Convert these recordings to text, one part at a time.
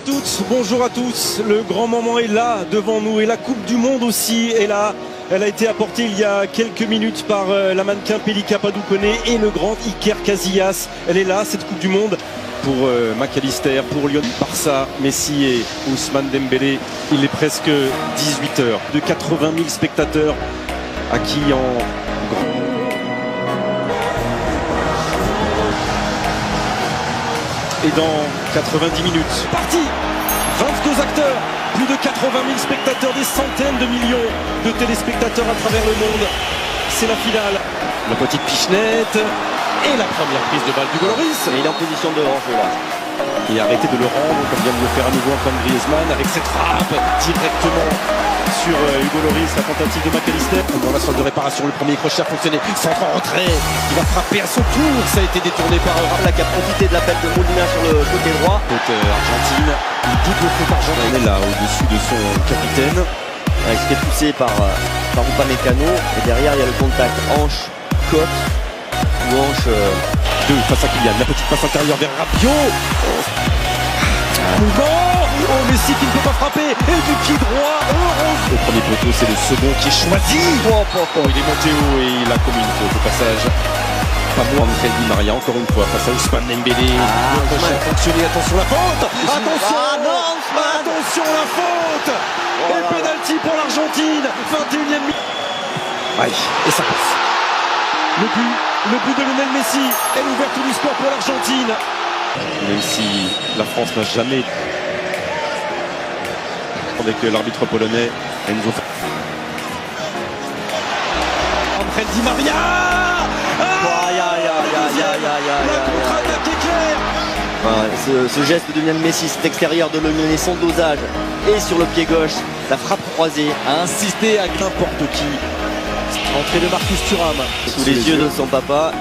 Toutes, bonjour à tous, le grand moment est là devant nous et la Coupe du Monde aussi est là. Elle a été apportée il y a quelques minutes par la mannequin Pelika Padukone et le grand Iker Casillas. Elle est là, cette Coupe du Monde, pour McAllister, pour Lyon, Barça, Messi et Ousmane Dembélé. Il est presque 18h, de 80 000 spectateurs acquis en grand. Et dans 90 minutes, parti 22 acteurs, plus de 80 000 spectateurs, des centaines de millions de téléspectateurs à travers le monde. C'est la finale. La petite pichenette et la première prise de balle du Goloris. Et il est en position de hors-jeu là. Et arrêtez de le rendre, comme vient de le faire à nouveau Antoine Griezmann, avec cette frappe directement sur Hugo Lloris, la tentative de McAllister. Dans la salle de réparation, le premier crochet a fonctionné. Centre en retrait, il va frapper à son tour. Ça a été détourné par Là qui a profité de l'appel de Molina sur le côté droit. Côte Argentine, une double faute argentine. Il est là, au-dessus de son capitaine. Il se fait pousser par Upamecano. Et derrière, il y a le contact hanche-côte. Ou hanche... Deux face à Kylian, la petite passe intérieure vers Rabiot. Mouvement. Oh, Messi qui ne peut pas frapper. Et du pied droit. Au premier poteau, c'est le second qui est choisi. Il est monté haut et il a commis une faute au passage. Pas moins Angel Di Maria, encore une fois, face à Ousmane Dembélé. Le crochet a fonctionné. Attention la faute. Attention la faute. Et penalty pour l'Argentine. 21e minute. Et ça passe. Le but de Lionel Messi est l'ouverture du score pour l'Argentine. Même si la France n'a jamais, avec l'arbitre polonais Enzo. Angel Di Maria. La contre-attaque est claire. Ce geste de Lionel Messi, cet extérieur de Lionel, son dosage et sur le pied gauche, la frappe croisée. A insisté avec n'importe qui. Entrée de Marcus Thuram. Sous les yeux de son papa.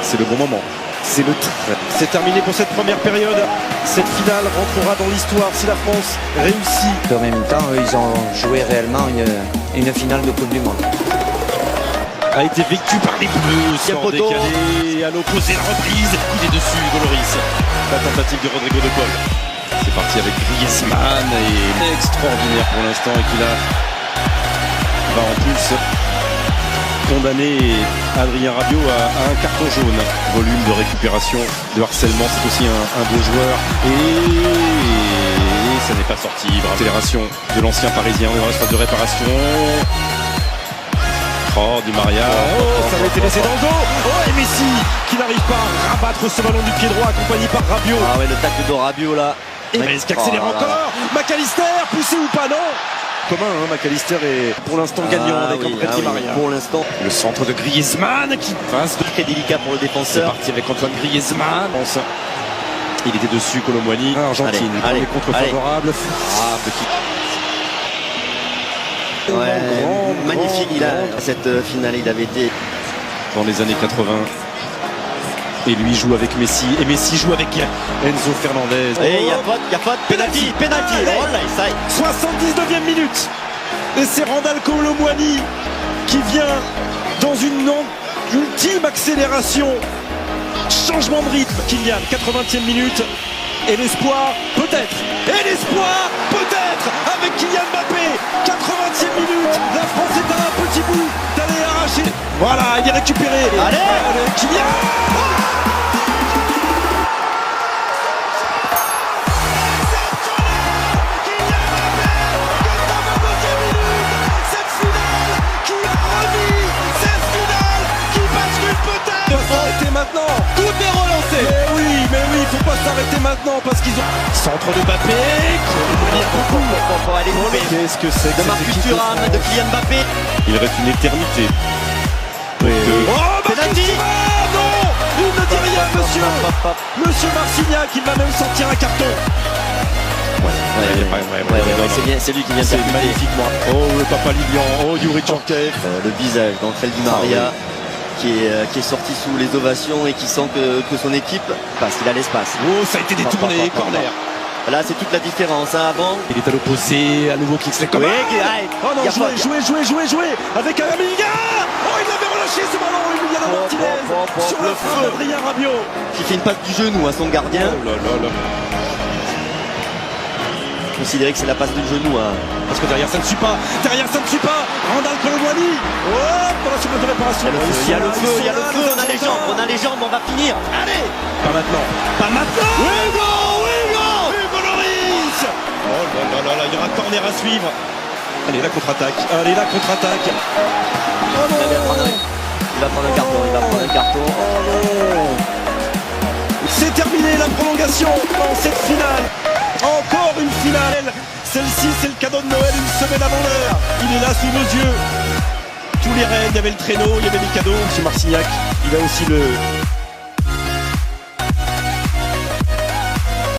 C'est le bon moment. C'est le trait. C'est terminé pour cette première période. Cette finale rentrera dans l'histoire si la France réussit. En même temps, ils ont joué réellement une finale de Coupe du Monde. A été vécu par les Bleus. Sort décalé à l'opposé, la reprise. Il est dessus, Goloris. La tentative de Rodrigo de Paul. C'est parti avec Griezmann et extraordinaire pour l'instant et qu'il va en plus condamner Adrien Rabiot à un carton jaune. Volume de récupération, de harcèlement, c'est aussi un beau joueur. Et ça n'est pas sorti. Accélération de l'ancien parisien dans la salle de réparation. Oh, Di Maria. Ça va été laissé dans le dos. Oh, et Messi qui n'arrive pas à rabattre ce ballon du pied droit accompagné par Rabiot. Ah ouais, le tacle de Rabiot là. Et Messi qui accélère encore. McAllister, poussé ou pas, non? Commun, McAllister est pour l'instant gagnant avec Angel Di Maria. Pour l'instant, le centre de Griezmann qui passe de... très délicat pour le défenseur. C'est parti avec Antoine Griezmann. Il était dessus, Colomboigny. Argentine, les contre favorables. Magnifique, cette finale, il avait été dans les années 80. Et lui joue avec Messi. Et Messi joue avec Enzo Fernandez. Et il y a faute, penalty. 79e minute. Et c'est Randal Colomboigny qui vient dans une ultime accélération. Changement de rythme. Kylian, 80e minute. Et l'espoir, peut-être. Avec Kylian Mbappé. 80e minute. La France est à un petit bout d'aller arracher. Voilà, il est récupéré. Allez Kylian. Maintenant, tout est relancé. Mais oui, il faut pas s'arrêter maintenant parce qu'ils ont centre de Mbappé. Qu'est-ce que c'est que de Marcus Thuram, de Kylian Mbappé. Il reste une éternité. Penalty. Non, il ne dit rien, monsieur Marcignac, il va même sortir un carton. C'est lui qui vient de faire magnifiquement. Oh, le papa Lilian, oh, Yuri Tchorkaev. Le visage d'Angel Di Maria. Qui est sorti sous les ovations et qui sent que son équipe passe, qu'il a l'espace. Oh, ça a été détourné, corner. Là, c'est toute la différence. Avant, il est à l'opposé, à nouveau Kingsley Coman. Oh non, jouez avec Amavinga. Oh, il l'avait relâché. chercher ce ballon, Emiliano Martinez sur le front d'Adrien Rabiot qui fait une passe du genou à son gardien. Oh là là là. Considérez que c'est la passe du genou hein. Parce que derrière ça ne suit pas, Randal Colomwani. Oh, pour la seconde de réparation. Il y a le feu, on a les jambes, on va finir. Allez. Pas maintenant. Hugo Lloris. Oh là là là, il y aura corner à suivre. Allez, la contre-attaque. Oh non. Il va prendre un carton. Oh non. C'est terminé la prolongation dans cette finale. Encore une finale. Celle-ci, c'est le cadeau de Noël une semaine avant l'heure. Il est là sous nos yeux. Tous les rêves, il y avait le traîneau, il y avait les cadeaux. Monsieur Marcignac, il a aussi le